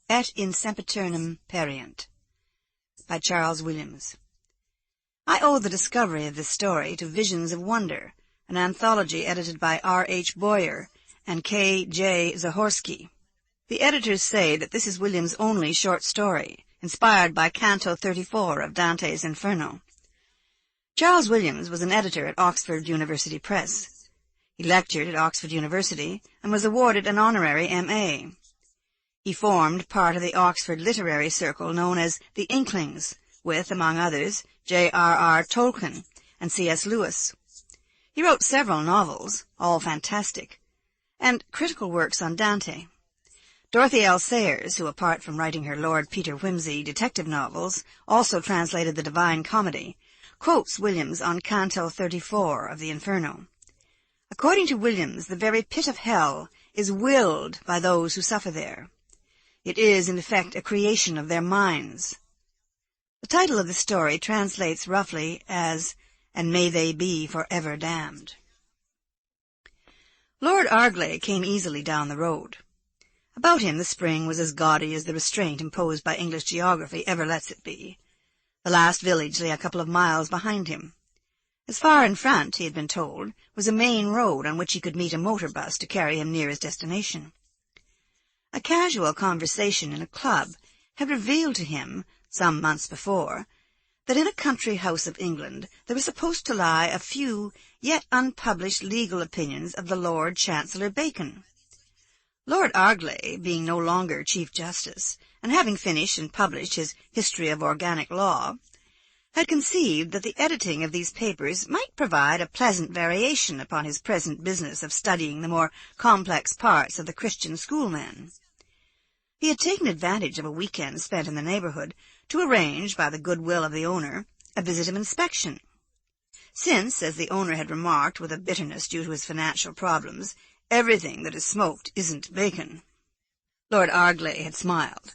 Et in Sempiternum Pereant, by Charles Williams. I owe the discovery of this story to Visions of Wonder, an anthology edited by R.H. Boyer and K.J. Zahorsky. The editors say that this is Williams' only short story, inspired by Canto 34 of Dante's Inferno. Charles Williams was an editor at Oxford University Press. He lectured at Oxford University and was awarded an honorary M.A. He formed part of the Oxford literary circle known as the Inklings, with, among others, J.R.R. Tolkien and C.S. Lewis. He wrote several novels, all fantastic, and critical works on Dante. Dorothy L. Sayers, who apart from writing her Lord Peter Wimsey detective novels, also translated the Divine Comedy, quotes Williams on Canto 34 of the Inferno. According to Williams, the very pit of hell is willed by those who suffer there. It is, in effect, a creation of their minds. The title of the story translates roughly as, "And may they be forever damned." Lord Arglay came easily down the road. About him the spring was as gaudy as the restraint imposed by English geography ever lets it be. The last village lay a couple of miles behind him. As far in front, he had been told, was a main road on which he could meet a motor bus to carry him near his destination. A casual conversation in a club had revealed to him, some months before, that in a country house of England there was supposed to lie a few yet unpublished legal opinions of the Lord Chancellor Bacon. Lord Arglay, being no longer Chief Justice, and having finished and published his History of Organic Law, had conceived that the editing of these papers might provide a pleasant variation upon his present business of studying the more complex parts of the Christian schoolmen. He had taken advantage of a weekend spent in the neighborhood to arrange, by the goodwill of the owner, a visit of inspection. Since, as the owner had remarked with a bitterness due to his financial problems, everything that is smoked isn't bacon. Lord Arglay had smiled.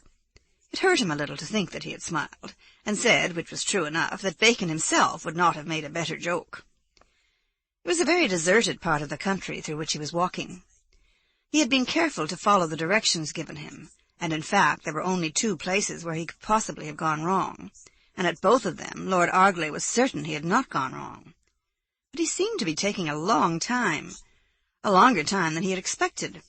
It hurt him a little to think that he had smiled, and said, which was true enough, that Bacon himself would not have made a better joke. It was a very deserted part of the country through which he was walking. He had been careful to follow the directions given him, and in fact there were only 2 places where he could possibly have gone wrong, and at both of them Lord Arglay was certain he had not gone wrong. But he seemed to be taking a long time, a longer time than he had expected.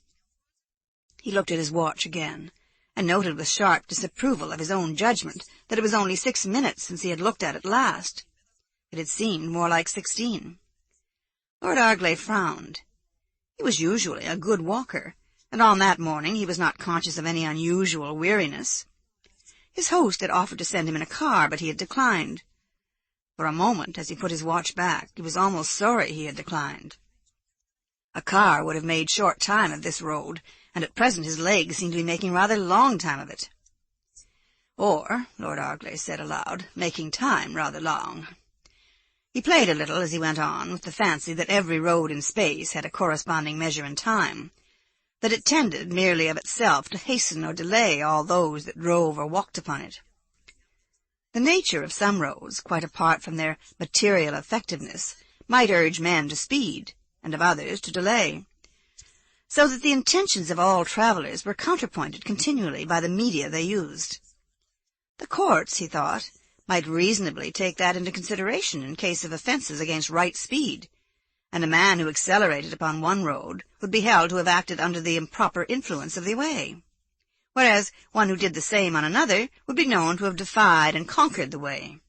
He looked at his watch again, and noted with sharp disapproval of his own judgment that it was only 6 minutes since he had looked at it last. It had seemed more like 16. Lord Arglay frowned. He was usually a good walker, and on that morning he was not conscious of any unusual weariness. His host had offered to send him in a car, but he had declined. For a moment, as he put his watch back, he was almost sorry he had declined. A car would have made short time of this road, and at present his legs seemed to be making rather long time of it. Or, Lord Arglay said aloud, making time rather long. He played a little as he went on, with the fancy that every road in space had a corresponding measure in time, that it tended merely of itself to hasten or delay all those that drove or walked upon it. The nature of some roads, quite apart from their material effectiveness, might urge men to speed, and of others to delay, so that the intentions of all travellers were counterpointed continually by the media they used. The courts, he thought, might reasonably take that into consideration in case of offences against right speed, and a man who accelerated upon one road would be held to have acted under the improper influence of the way, whereas one who did the same on another would be known to have defied and conquered the way.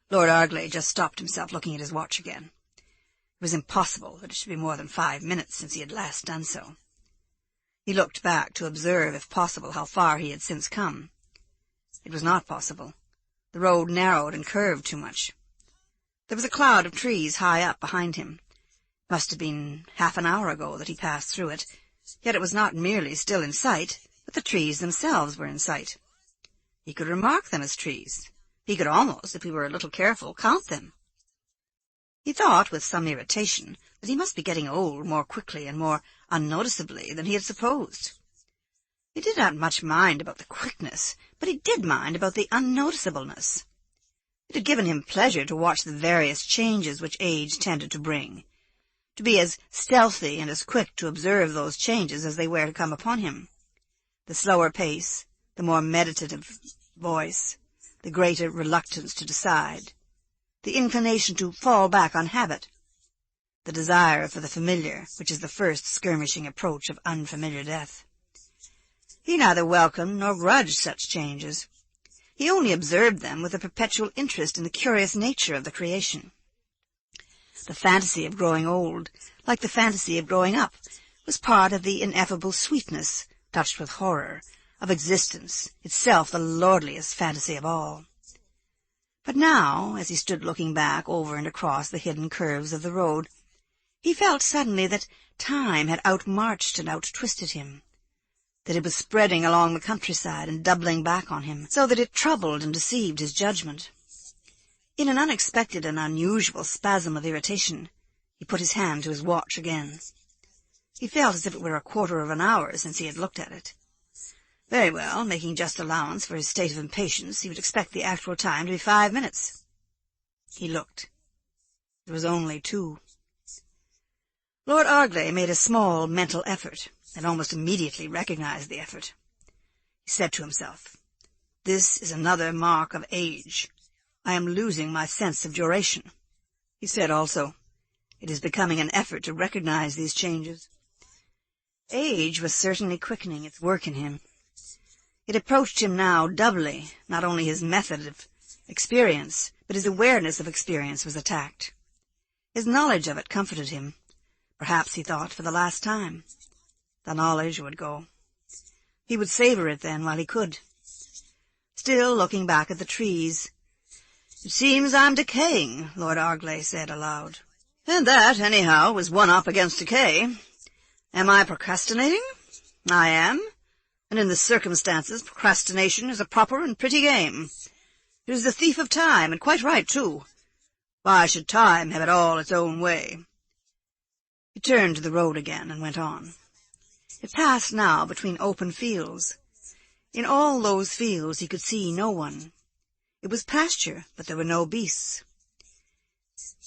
Lord Arglay just stopped himself looking at his watch again. It was impossible that it should be more than 5 minutes since he had last done so. He looked back to observe, if possible, how far he had since come. It was not possible. The road narrowed and curved too much. There was a cloud of trees high up behind him. It must have been half an hour ago that he passed through it, yet it was not merely still in sight, but the trees themselves were in sight. He could remark them as trees. He could almost, if he were a little careful, count them. He thought, with some irritation, that he must be getting old more quickly and more unnoticeably than he had supposed. He did not much mind about the quickness, but he did mind about the unnoticeableness. It had given him pleasure to watch the various changes which age tended to bring, to be as stealthy and as quick to observe those changes as they were to come upon him. The slower pace, the more meditative voice, the greater reluctance to decide, the inclination to fall back on habit, the desire for the familiar, which is the first skirmishing approach of unfamiliar death. He neither welcomed nor grudged such changes. He only observed them with a perpetual interest in the curious nature of the creation. The fantasy of growing old, like the fantasy of growing up, was part of the ineffable sweetness, touched with horror, of existence, itself the lordliest fantasy of all. But now, as he stood looking back over and across the hidden curves of the road, he felt suddenly that time had outmarched and outtwisted him, that it was spreading along the countryside and doubling back on him, so that it troubled and deceived his judgment. In an unexpected and unusual spasm of irritation, he put his hand to his watch again. He felt as if it were a quarter of an hour since he had looked at it. Very well, making just allowance for his state of impatience, he would expect the actual time to be 5 minutes. He looked. It was only 2. Lord Arglay made a small mental effort, and almost immediately recognized the effort. He said to himself, "This is another mark of age. I am losing my sense of duration." He said also, "It is becoming an effort to recognize these changes." Age was certainly quickening its work in him. It approached him now doubly. Not only his method of experience, but his awareness of experience was attacked. His knowledge of it comforted him. Perhaps, he thought, for the last time. The knowledge would go. He would savor it then while he could. Still looking back at the trees. "It seems I'm decaying," Lord Arglay said aloud. "And that, anyhow, was one up against decay. Am I procrastinating? I am. And in the circumstances, procrastination is a proper and pretty game. It is the thief of time, and quite right, too. Why should time have it all its own way?" He turned to the road again and went on. It passed now between open fields. In all those fields he could see no one. It was pasture, but there were no beasts.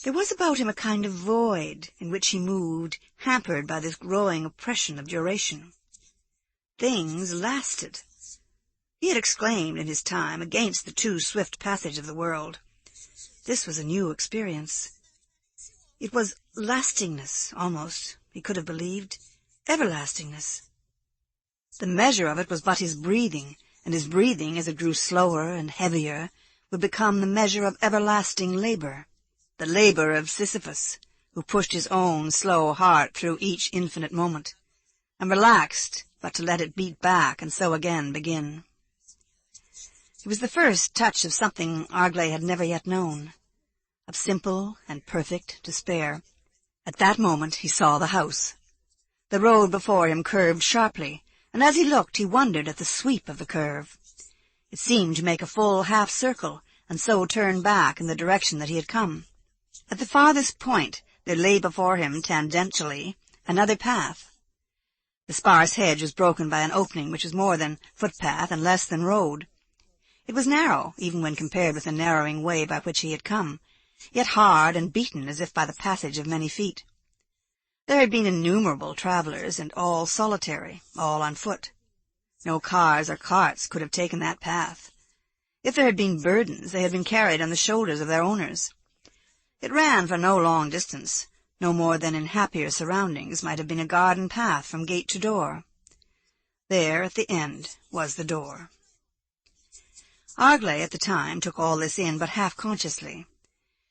There was about him a kind of void in which he moved, hampered by this growing oppression of duration. Things lasted. He had exclaimed in his time against the too swift passage of the world. This was a new experience. It was lastingness, almost, he could have believed, everlastingness. The measure of it was but his breathing, and his breathing, as it grew slower and heavier, would become the measure of everlasting labor, the labor of Sisyphus, who pushed his own slow heart through each infinite moment, and relaxed but to let it beat back and so again begin. It was the first touch of something Arglay had never yet known, of simple and perfect despair. At that moment he saw the house. The road before him curved sharply, and as he looked he wondered at the sweep of the curve. It seemed to make a full half-circle, and so turn back in the direction that he had come. At the farthest point there lay before him, tangentially, another path. The sparse hedge was broken by an opening which was more than footpath and less than road. It was narrow, even when compared with the narrowing way by which he had come, yet hard and beaten as if by the passage of many feet. There had been innumerable travellers, and all solitary, all on foot. No cars or carts could have taken that path. If there had been burdens, they had been carried on the shoulders of their owners. It ran for no long distance, no more than in happier surroundings might have been a garden path from gate to door. There, at the end, was the door. Arglay, at the time, took all this in but half-consciously.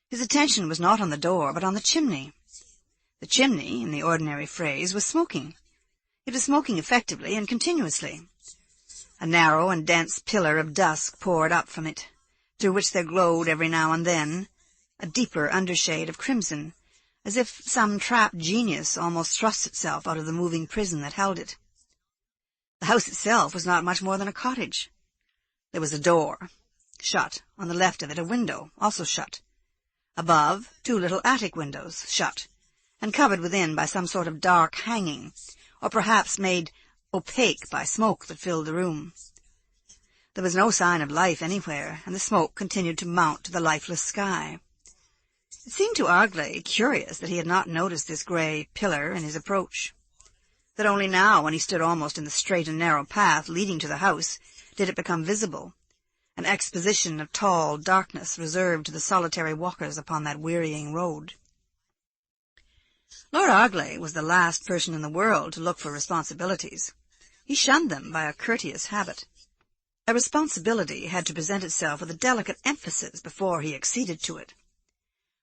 His attention was not on the door, but on the chimney. The chimney, in the ordinary phrase, was smoking. It was smoking effectively and continuously. A narrow and dense pillar of dusk poured up from it, through which there glowed every now and then a deeper undershade of crimson, as if some trapped genius almost thrust itself out of the moving prison that held it. The house itself was not much more than a cottage. There was a door, shut, on the left of it a window, also shut. Above, 2 little attic windows, shut, and covered within by some sort of dark hanging, or perhaps made opaque by smoke that filled the room. There was no sign of life anywhere, and the smoke continued to mount to the lifeless sky. It seemed to Arglay curious that he had not noticed this grey pillar in his approach. that only now, when he stood almost in the straight and narrow path leading to the house, did it become visible, an exposition of tall darkness reserved to the solitary walkers upon that wearying road. Lord Arglay was the last person in the world to look for responsibilities. He shunned them by a courteous habit. A responsibility had to present itself with a delicate emphasis before he acceded to it.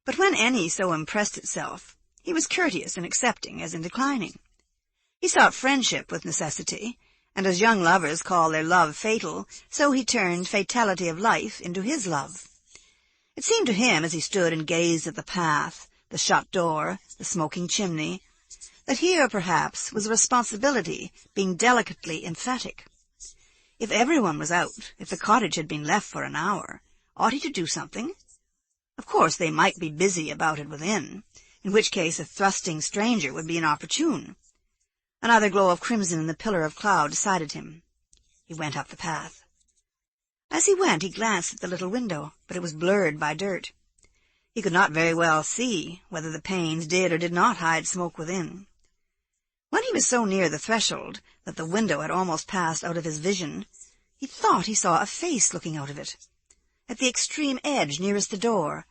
But when any so impressed itself, he was courteous in accepting as in declining. He sought friendship with necessity, and as young lovers call their love fatal, so he turned fatality of life into his love. It seemed to him, as he stood and gazed at the path, the shut door, the smoking chimney, that here, perhaps, was a responsibility being delicately emphatic. If everyone was out, if the cottage had been left for an hour, ought he to do something? Of course they might be busy about it within, in which case a thrusting stranger would be inopportune. Another glow of crimson in the pillar of cloud decided him. He went up the path. As he went, he glanced at the little window, but it was blurred by dirt. He could not very well see whether the panes did or did not hide smoke within. When he was so near the threshold that the window had almost passed out of his vision, he thought he saw a face looking out of it, at the extreme edge nearest the door,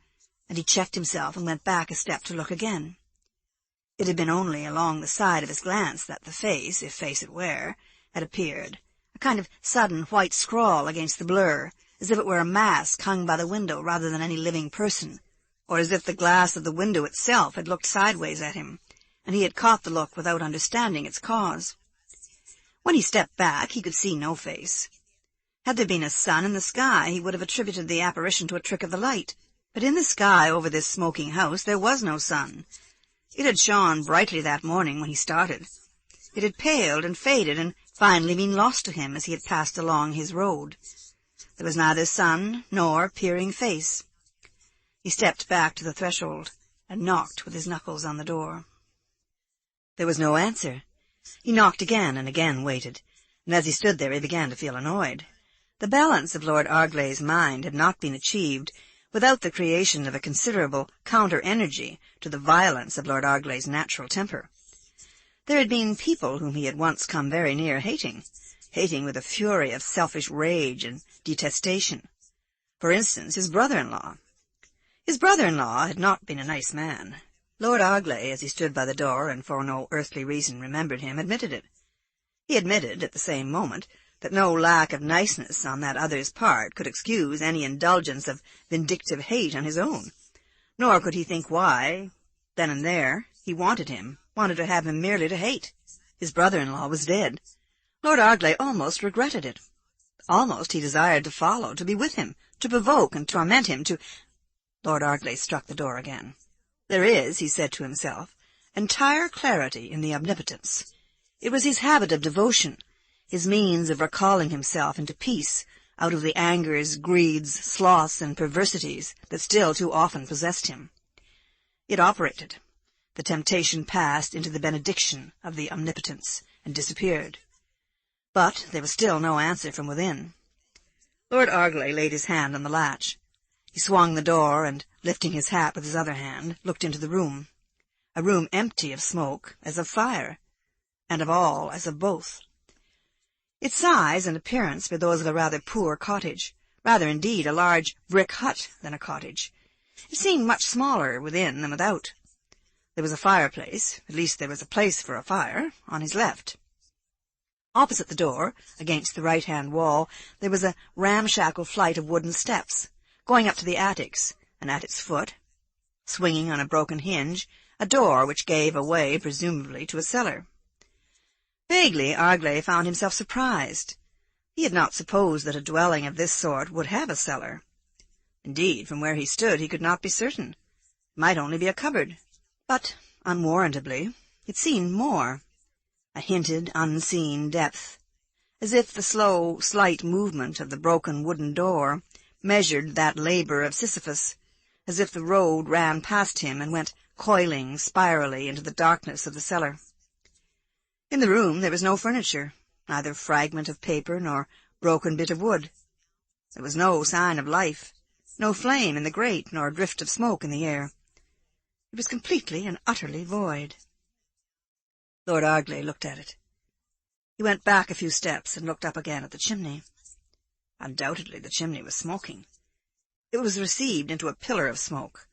and he checked himself and went back a step to look again. It had been only along the side of his glance that the face, if face it were, had appeared, a kind of sudden white scrawl against the blur, as if it were a mask hung by the window rather than any living person, or as if the glass of the window itself had looked sideways at him, and he had caught the look without understanding its cause. When he stepped back, he could see no face. Had there been a sun in the sky, he would have attributed the apparition to a trick of the light, but in the sky over this smoking house there was no sun. It had shone brightly that morning when he started. It had paled and faded and finally been lost to him as he had passed along his road. There was neither sun nor peering face. He stepped back to the threshold and knocked with his knuckles on the door. There was no answer. He knocked again and again waited, and as he stood there he began to feel annoyed. The balance of Lord Arglay's mind had not been achieved without the creation of a considerable counter-energy to the violence of Lord Arglay's natural temper. There had been people whom he had once come very near hating with a fury of selfish rage and detestation. For instance, his brother-in-law. His brother-in-law had not been a nice man. Lord Arglay, as he stood by the door and for no earthly reason remembered him, admitted it. He admitted, at the same moment, that no lack of niceness on that other's part could excuse any indulgence of vindictive hate on his own, nor could he think why, then and there, he wanted to have him merely to hate. His brother-in-law was dead. Lord Arglay almost regretted it. Almost he desired to follow, to be with him, to provoke and torment him, to— Lord Arglay struck the door again. There is, he said to himself, entire clarity in the omnipotence. It was his habit of devotion, his means of recalling himself into peace out of the angers, greeds, sloths, and perversities that still too often possessed him. It operated. The temptation passed into the benediction of the omnipotence and disappeared. But there was still no answer from within. Lord Arglay laid his hand on the latch. He swung the door and, lifting his hat with his other hand, looked into the room. A room empty of smoke as of fire, and of all as of both. Its size and appearance were those of a rather poor cottage, rather indeed a large brick hut than a cottage. It seemed much smaller within than without. There was a fireplace, at least there was a place for a fire, on his left. Opposite the door, against the right-hand wall, there was a ramshackle flight of wooden steps, going up to the attics, and at its foot, swinging on a broken hinge, a door which gave away, presumably, to a cellar. Vaguely, Arglay found himself surprised. He had not supposed that a dwelling of this sort would have a cellar. Indeed, from where he stood, he could not be certain. It might only be a cupboard. But, unwarrantably, it seemed more. A hinted, unseen depth, as if the slow, slight movement of the broken wooden door measured that labor of Sisyphus, as if the road ran past him and went coiling spirally into the darkness of the cellar. In the room there was no furniture, neither fragment of paper nor broken bit of wood. There was no sign of life, no flame in the grate nor drift of smoke in the air. It was completely and utterly void. Lord Arglay looked at it. He went back a few steps and looked up again at the chimney. Undoubtedly the chimney was smoking. It was received into a pillar of smoke.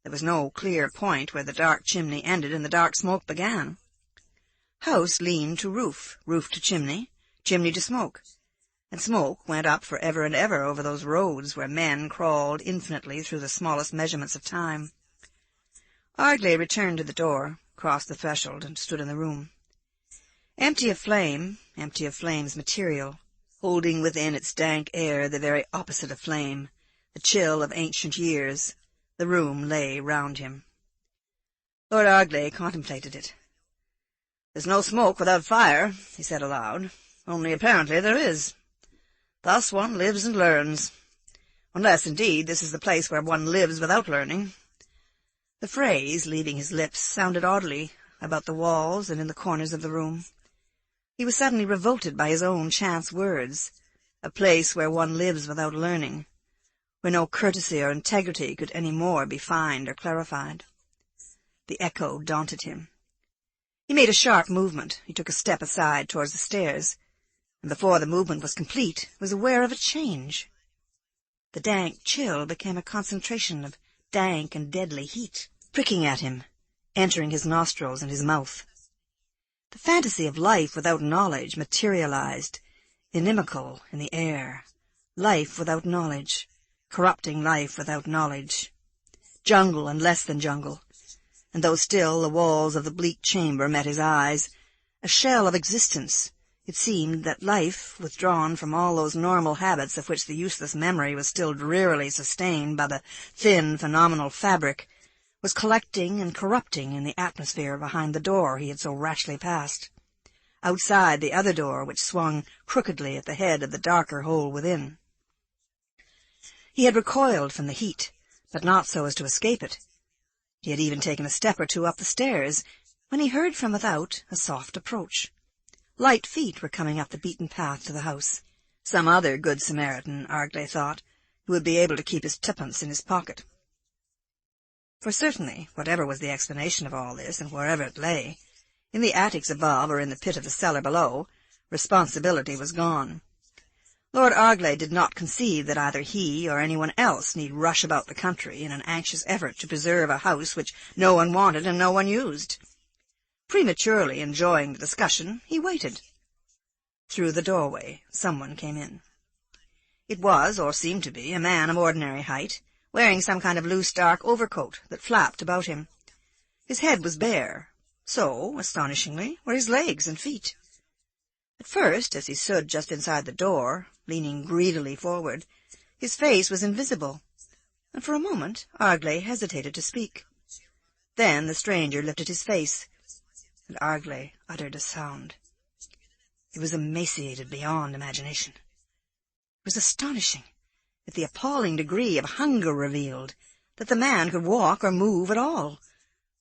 There was no clear point where the dark chimney ended and the dark smoke began. House leaned to roof, roof to chimney, chimney to smoke, and smoke went up for ever and ever over those roads where men crawled infinitely through the smallest measurements of time. Arglay returned to the door, crossed the threshold, and stood in the room. Empty of flame's material, holding within its dank air the very opposite of flame, the chill of ancient years, the room lay round him. Lord Arglay contemplated it. "There's no smoke without fire," he said aloud, "only apparently there is. Thus one lives and learns. Unless, indeed, this is the place where one lives without learning." The phrase, leaving his lips, sounded oddly about the walls and in the corners of the room. He was suddenly revolted by his own chance words, a place where one lives without learning, where no courtesy or integrity could any more be fined or clarified. The echo daunted him. He made a sharp movement. He took a step aside towards the stairs, and before the movement was complete, was aware of a change. The dank chill became a concentration of dank and deadly heat, pricking at him, entering his nostrils and his mouth. The fantasy of life without knowledge materialized, inimical in the air. Life without knowledge, corrupting life without knowledge. Jungle and less than jungle. And though still the walls of the bleak chamber met his eyes, a shell of existence, it seemed that life, withdrawn from all those normal habits of which the useless memory was still drearily sustained by the thin, phenomenal fabric, was collecting and corrupting in the atmosphere behind the door he had so rashly passed, outside the other door which swung crookedly at the head of the darker hole within. He had recoiled from the heat, but not so as to escape it. He had even taken a step or two up the stairs, when he heard from without a soft approach. Light feet were coming up the beaten path to the house. Some other good Samaritan, Arglay thought, who would be able to keep his twopence in his pocket. For certainly, whatever was the explanation of all this, and wherever it lay, in the attics above or in the pit of the cellar below, responsibility was gone. Lord Arglay did not conceive that either he or anyone else need rush about the country in an anxious effort to preserve a house which no one wanted and no one used. Prematurely enjoying the discussion, he waited. Through the doorway, someone came in. It was, or seemed to be, a man of ordinary height, wearing some kind of loose dark overcoat that flapped about him. His head was bare. So, astonishingly, were his legs and feet. At first, as he stood just inside the door, leaning greedily forward, his face was invisible, and for a moment Arglay hesitated to speak. Then the stranger lifted his face, and Arglay uttered a sound. It was emaciated beyond imagination. It was astonishing, at the appalling degree of hunger revealed, that the man could walk or move at all,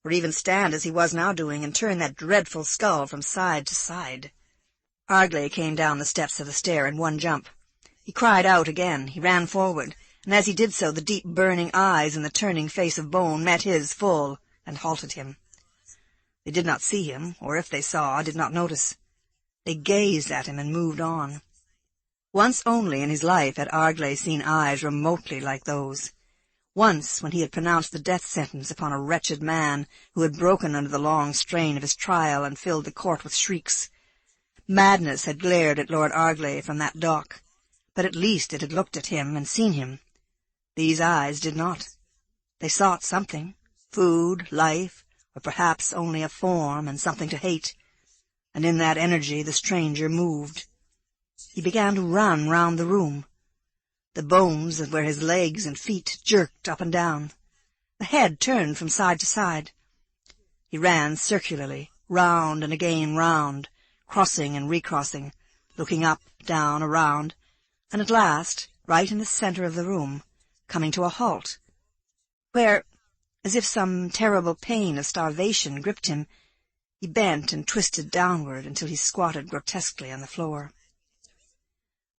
or even stand as he was now doing and turn that dreadful skull from side to side. Arglay came down the steps of the stair in one jump. He cried out again. He ran forward, and as he did so the deep burning eyes in the turning face of bone met his full and halted him. They did not see him, or if they saw, did not notice. They gazed at him and moved on. Once only in his life had Arglay seen eyes remotely like those. Once, when he had pronounced the death sentence upon a wretched man who had broken under the long strain of his trial and filled the court with shrieks. Madness had glared at Lord Arglay from that dock, but at least it had looked at him and seen him. These eyes did not. They sought something, food, life, or perhaps only a form and something to hate, and in that energy the stranger moved. He began to run round the room. The bones where his legs and feet jerked up and down. The head turned from side to side. He ran circularly, round and again round, crossing and recrossing, looking up, down, around, and at last, right in the center of the room, coming to a halt, where, as if some terrible pain of starvation gripped him, he bent and twisted downward until he squatted grotesquely on the floor.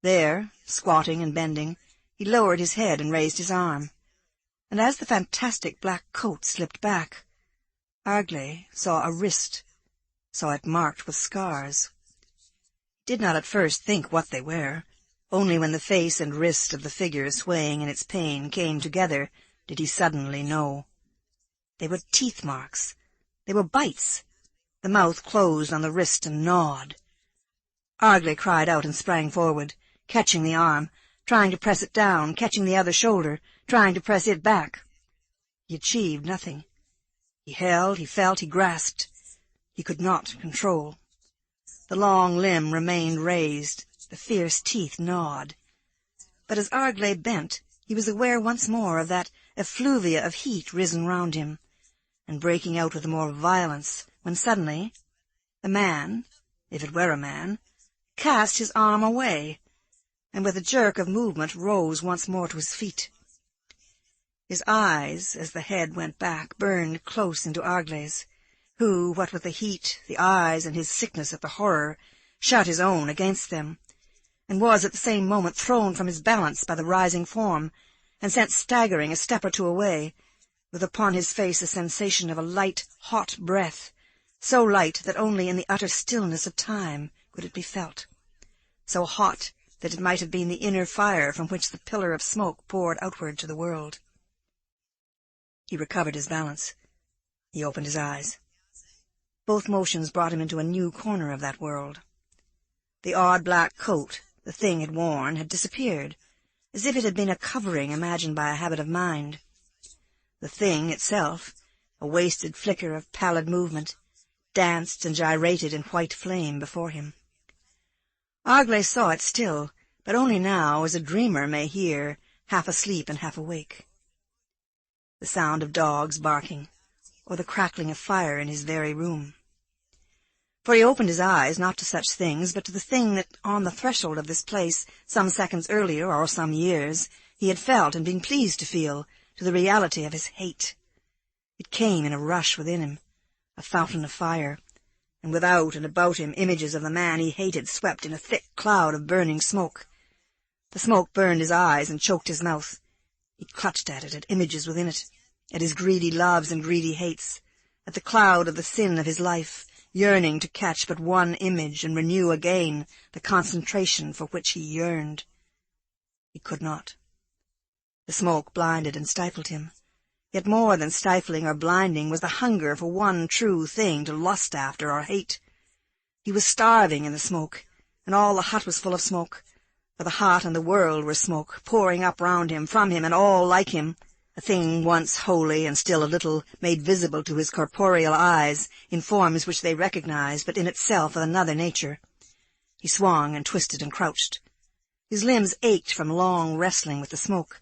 There, squatting and bending, he lowered his head and raised his arm, and as the fantastic black coat slipped back, Arglay saw a wrist, saw it marked with scars. He did not at first think what they were. Only when the face and wrist of the figure swaying in its pain came together did he suddenly know. They were teeth marks. They were bites. The mouth closed on the wrist and gnawed. Arglay cried out and sprang forward, catching the arm, trying to press it down, catching the other shoulder, trying to press it back. He achieved nothing. He held, he felt, he grasped. He could not control. The long limb remained raised. The fierce teeth gnawed. But as Arglay bent, he was aware once more of that effluvia of heat risen round him, and breaking out with more violence, when suddenly the man, if it were a man, cast his arm away, and with a jerk of movement rose once more to his feet. His eyes, as the head went back, burned close into Arglay's, who, what with the heat, the eyes, and his sickness at the horror, shut his own against them, and was at the same moment thrown from his balance by the rising form, and sent staggering a step or two away, with upon his face a sensation of a light, hot breath, so light that only in the utter stillness of time could it be felt, so hot that it might have been the inner fire from which the pillar of smoke poured outward to the world. He recovered his balance. He opened his eyes. Both motions brought him into a new corner of that world. The odd black coat the thing had worn had disappeared, as if it had been a covering imagined by a habit of mind. The thing itself, a wasted flicker of pallid movement, danced and gyrated in white flame before him. Arglay saw it still, but only now as a dreamer may hear, half asleep and half awake. The sound of dogs barking, or the crackling of fire in his very room. For he opened his eyes not to such things, but to the thing that on the threshold of this place, some seconds earlier, or some years, he had felt and been pleased to feel, to the reality of his hate. It came in a rush within him, a fountain of fire, and without and about him images of the man he hated swept in a thick cloud of burning smoke. The smoke burned his eyes and choked his mouth. He clutched at it, at images within it, at his greedy loves and greedy hates, at the cloud of the sin of his life, yearning to catch but one image and renew again the concentration for which he yearned. He could not. The smoke blinded and stifled him. Yet more than stifling or blinding was the hunger for one true thing to lust after or hate. He was starving in the smoke, and all the hut was full of smoke, for the hut and the world were smoke, pouring up round him, from him, and all like him, a thing once holy and still a little made visible to his corporeal eyes in forms which they recognized, but in itself of another nature. He swung and twisted and crouched. His limbs ached from long wrestling with the smoke,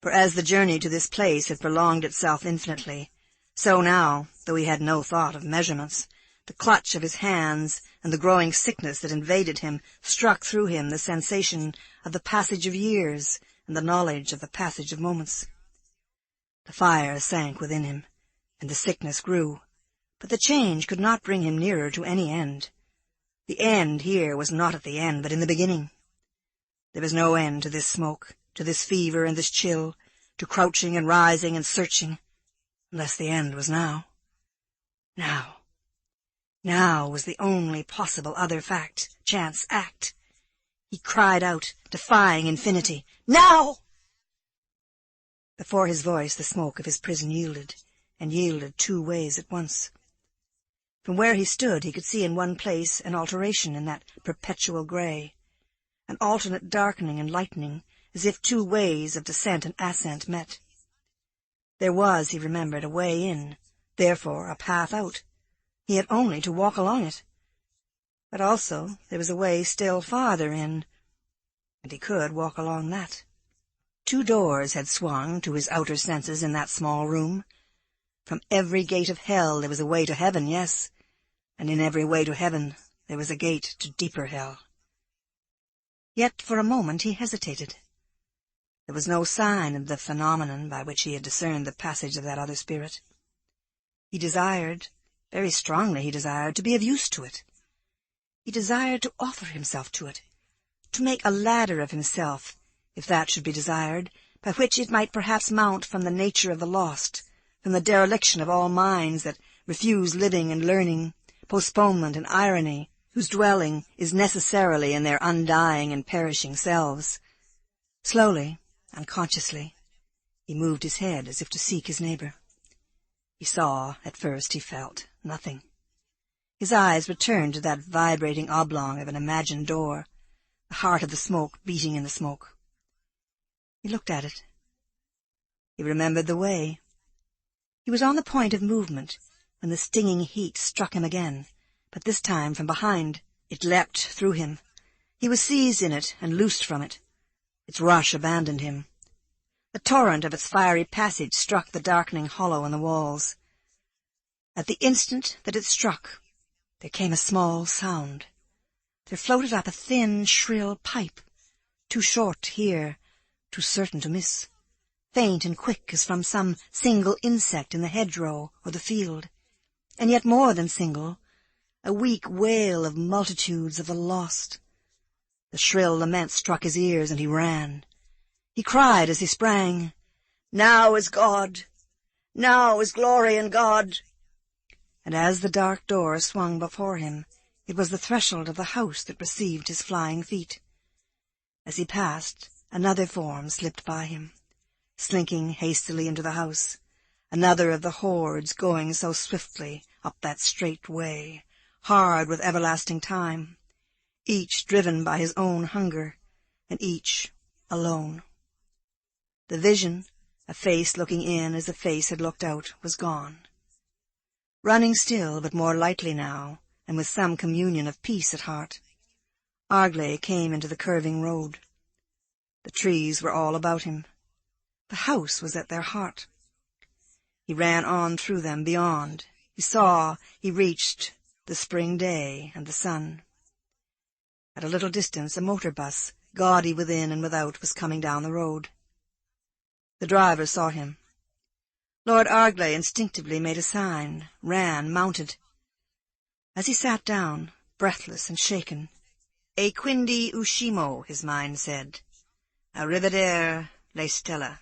for as the journey to this place had prolonged itself infinitely, so now, though he had no thought of measurements, the clutch of his hands and the growing sickness that invaded him struck through him the sensation of the passage of years and the knowledge of the passage of moments. The fire sank within him, and the sickness grew, but the change could not bring him nearer to any end. The end here was not at the end, but in the beginning. There was no end to this smoke, to this fever and this chill, to crouching and rising and searching, unless the end was now. Now. Now was the only possible other fact, chance act. He cried out, defying infinity, "Now!" Before his voice the smoke of his prison yielded, and yielded two ways at once. From where he stood he could see in one place an alteration in that perpetual grey, an alternate darkening and lightening, as if two ways of descent and ascent met. There was, he remembered, a way in, therefore a path out. He had only to walk along it. But also there was a way still farther in, and he could walk along that. 2 doors had swung to his outer senses in that small room. From every gate of hell there was a way to heaven, yes, and in every way to heaven there was a gate to deeper hell. Yet for a moment he hesitated. There was no sign of the phenomenon by which he had discerned the passage of that other spirit. He desired, very strongly he desired, to be of use to it. He desired to offer himself to it, to make a ladder of himself, if that should be desired, by which it might perhaps mount from the nature of the lost, from the dereliction of all minds that refuse living and learning, postponement and irony, whose dwelling is necessarily in their undying and perishing selves. Slowly, unconsciously, he moved his head as if to seek his neighbor. He saw, at first he felt, nothing. His eyes returned to that vibrating oblong of an imagined door, the heart of the smoke beating in the smoke. He looked at it. He remembered the way. He was on the point of movement when the stinging heat struck him again, but this time from behind. It leapt through him. He was seized in it and loosed from it. Its rush abandoned him. The torrent of its fiery passage struck the darkening hollow in the walls. At the instant that it struck, there came a small sound. There floated up a thin, shrill pipe, too short to hear, too certain to miss, faint and quick as from some single insect in the hedgerow or the field, and yet more than single, a weak wail of multitudes of the lost. The shrill lament struck his ears, and he ran. He cried as he sprang, "Now is God! Now is glory in God!" And as the dark door swung before him, it was the threshold of the house that received his flying feet. As he passed, another form slipped by him, slinking hastily into the house, another of the hordes going so swiftly up that straight way, hard with everlasting time, each driven by his own hunger, and each alone. The vision, a face looking in as the face had looked out, was gone. Running still, but more lightly now, and with some communion of peace at heart, Arglay came into the curving road. The trees were all about him. The house was at their heart. He ran on through them beyond. He reached the spring day and the sun. At a little distance, a motor bus, gaudy within and without, was coming down the road. The driver saw him. Lord Arglay instinctively made a sign, ran, mounted. As he sat down, breathless and shaken, "E quindi uscimo," his mind said. "Arriveder le stella."